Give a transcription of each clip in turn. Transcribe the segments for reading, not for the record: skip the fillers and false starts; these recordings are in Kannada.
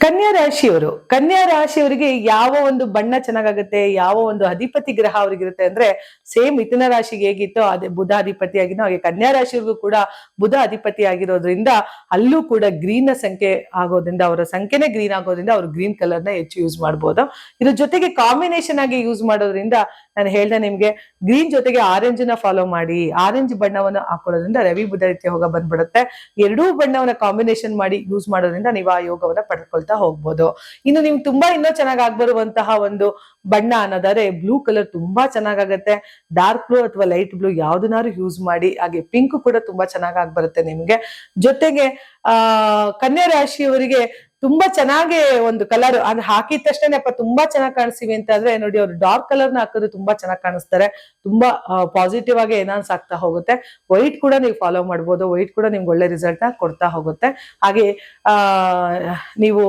ಕನ್ಯಾ ರಾಶಿಯವರಿಗೆ ಯಾವ ಒಂದು ಬಣ್ಣ ಚೆನ್ನಾಗಾಗುತ್ತೆ, ಯಾವ ಒಂದು ಅಧಿಪತಿ ಗ್ರಹ ಅವ್ರಿಗಿರುತ್ತೆ ಅಂದ್ರೆ ಸೇಮ್ ಮಿಥುನ ರಾಶಿಗೆ ಹೇಗಿತ್ತೋ ಅದೇ ಬುಧ ಅಧಿಪತಿ ಆಗಿನೋ ಹಾಗೆ ಕನ್ಯಾ ರಾಶಿಯವರಿಗೂ ಕೂಡ ಬುಧ ಅಧಿಪತಿ ಆಗಿರೋದ್ರಿಂದ ಅಲ್ಲೂ ಕೂಡ ಗ್ರೀನ್ ಸಂಖ್ಯೆ ಆಗೋದ್ರಿಂದ ಅವರ ಸಂಖ್ಯೆನೇ ಗ್ರೀನ್ ಆಗೋದ್ರಿಂದ ಅವ್ರು ಗ್ರೀನ್ ಕಲರ್ ನ ಹೆಚ್ಚು ಯೂಸ್ ಮಾಡ್ಬೋದು. ಇದ್ರ ಜೊತೆಗೆ ಕಾಂಬಿನೇಷನ್ ಆಗಿ ಯೂಸ್ ಮಾಡೋದ್ರಿಂದ ನಾನು ಹೇಳ್ದೆ ನಿಮ್ಗೆ ಗ್ರೀನ್ ಜೊತೆಗೆ ಆರೆಂಜ್ ನ ಫಾಲೋ ಮಾಡಿ, ಆರೆಂಜ್ ಬಣ್ಣವನ್ನು ಹಾಕೊಳ್ಳೋದ್ರಿಂದ ರವಿ ಬುಧ ರೀತಿಯ ಯೋಗ ಬಂದ್ಬಿಡುತ್ತೆ. ಎರಡೂ ಬಣ್ಣವನ್ನ ಕಾಂಬಿನೇಷನ್ ಮಾಡಿ ಯೂಸ್ ಮಾಡೋದ್ರಿಂದ ನೀವು ಆ ಯೋಗವನ್ನ ಪಡ್ಕೊಳ್ತಾ ಹೋಗ್ಬೋದು. ಇನ್ನು ನಿಮ್ಗೆ ಇನ್ನೂ ಚೆನ್ನಾಗಿ ಆಗ್ಬರುವಂತಹ ಒಂದು ಬಣ್ಣ ಅನ್ನೋದಾದ್ರೆ ಬ್ಲೂ ಕಲರ್ ತುಂಬಾ ಚೆನ್ನಾಗಾಗತ್ತೆ. ಡಾರ್ಕ್ ಬ್ಲೂ ಅಥವಾ ಲೈಟ್ ಬ್ಲೂ ಯಾವ್ದನ್ನಾರು ಯೂಸ್ ಮಾಡಿ. ಹಾಗೆ ಪಿಂಕ್ ಕೂಡ ತುಂಬಾ ಚೆನ್ನಾಗಿ ಬರುತ್ತೆ ನಿಮ್ಗೆ. ಜೊತೆಗೆ ಕನ್ಯಾ ರಾಶಿಯವರಿಗೆ ತುಂಬಾ ಚೆನ್ನಾಗಿ ಒಂದು ಕಲರ್ ಅಂದ್ರೆ ಹಾಕಿದ ತಕ್ಷಣ ತುಂಬಾ ಚೆನ್ನಾಗಿ ಕಾಣಿಸ್ತೀವಿ ಅಂತ ಅಂದ್ರೆ ನೋಡಿ, ಅವ್ರು ಡಾರ್ಕ್ ಕಲರ್ ನ ಹಾಕಿದ್ರೆ ತುಂಬಾ ಚೆನ್ನಾಗಿ ಕಾಣಿಸ್ತಾರೆ. ತುಂಬಾ ಪಾಸಿಟಿವ್ ಆಗಿ ಎನ್ಹಾನ್ಸ್ ಆಗ್ತಾ ಹೋಗುತ್ತೆ. ವೈಟ್ ಕೂಡ ನೀವು ಫಾಲೋ ಮಾಡ್ಬೋದು. ವೈಟ್ ಕೂಡ ನಿಮ್ಗೆ ಒಳ್ಳೆ ರಿಸಲ್ಟ್ ನ ಕೊಡ್ತಾ ಹೋಗುತ್ತೆ. ಹಾಗೆ ನೀವು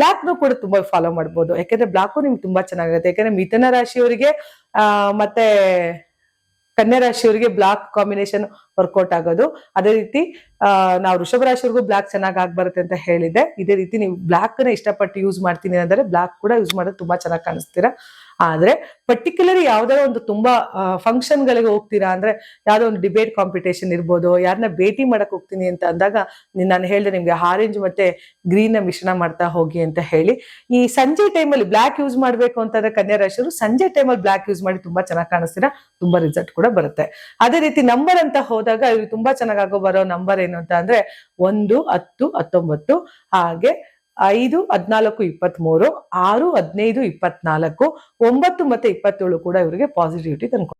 ಬ್ಲಾಕ್ ನು ಕೂಡ ತುಂಬಾ ಫಾಲೋ ಮಾಡ್ಬೋದು. ಯಾಕಂದ್ರೆ ಬ್ಲಾಕ್ ನಿಮ್ಗೆ ತುಂಬಾ ಚೆನ್ನಾಗುತ್ತೆ. ಯಾಕಂದ್ರೆ ಮಿಥುನ ರಾಶಿಯವರಿಗೆ ಮತ್ತೆ ಕನ್ಯಾ ರಾಶಿಯವರಿಗೆ ಬ್ಲಾಕ್ ಕಾಂಬಿನೇಷನ್ ವರ್ಕೌಟ್ ಆಗೋದು. ಅದೇ ರೀತಿ ನಾವು ವೃಷಭ ರಾಶಿಯವರಿಗೂ ಬ್ಲಾಕ್ ಚೆನ್ನಾಗಿ ಬರುತ್ತೆ ಅಂತ ಹೇಳಿದೆ. ಇದೇ ರೀತಿ ನೀವು ಬ್ಲಾಕ್ ನ ಇಷ್ಟಪಟ್ಟು ಯೂಸ್ ಮಾಡ್ತೀನಿ ಅಂದ್ರೆ ಬ್ಲಾಕ್ ಕೂಡ ಯೂಸ್ ಮಾಡೋದು ತುಂಬಾ ಚೆನ್ನಾಗಿ ಕಾಣಿಸ್ತೀರಾ. ಆದ್ರೆ ಪರ್ಟಿಕ್ಯುಲರ್ ಯಾವ್ದಾರ ಒಂದು ತುಂಬಾ ಫಂಕ್ಷನ್ ಗಳಿಗೆ ಹೋಗ್ತೀರಾ ಅಂದ್ರೆ ಯಾವ್ದೋ ಒಂದು ಡಿಬೇಟ್ ಕಾಂಪಿಟೇಷನ್ ಇರ್ಬೋದು, ಯಾರನ್ನ ಭೇಟಿ ಮಾಡಕ್ ಹೋಗ್ತೀನಿ ಅಂತ ಅಂದಾಗ ನಾನು ಹೇಳಿದೆ ನಿಮ್ಗೆ ಆರೆಂಜ್ ಮತ್ತೆ ಗ್ರೀನ್ ನ ಮಿಶ್ರಣ ಮಾಡ್ತಾ ಹೋಗಿ ಅಂತ ಹೇಳಿ. ಈ ಸಂಜೆ ಟೈಮಲ್ಲಿ ಬ್ಲಾಕ್ ಯೂಸ್ ಮಾಡ್ಬೇಕು ಅಂತಂದ್ರೆ ಕನ್ಯಾ ರಾಶಿಯವರು ಸಂಜೆ ಟೈಮಲ್ಲಿ ಬ್ಲಾಕ್ ಯೂಸ್ ಮಾಡಿ ತುಂಬಾ ಚೆನ್ನಾಗಿ ಕಾಣಿಸ್ತೀರಾ. ತುಂಬಾ ರಿಸಲ್ಟ್ ಕೂಡ ಬರುತ್ತೆ. ಅದೇ ರೀತಿ ನಂಬರ್ ಅಂತ ಹೋದಾಗ ಇವ್ರಿಗೆ ತುಂಬಾ ಚೆನ್ನಾಗಿ ಬರೋ ನಂಬರ್ ಏನು ಅಂತ ಅಂದ್ರೆ 1, 10, 19, ಹಾಗೆ 5, 14, 23, 6, 15, 24, 9 ಮತ್ತೆ 27 ಕೂಡ ಇವರಿಗೆ ಪಾಸಿಟಿವಿಟಿ ತಂದ್ಕೊಡುತ್ತೆ.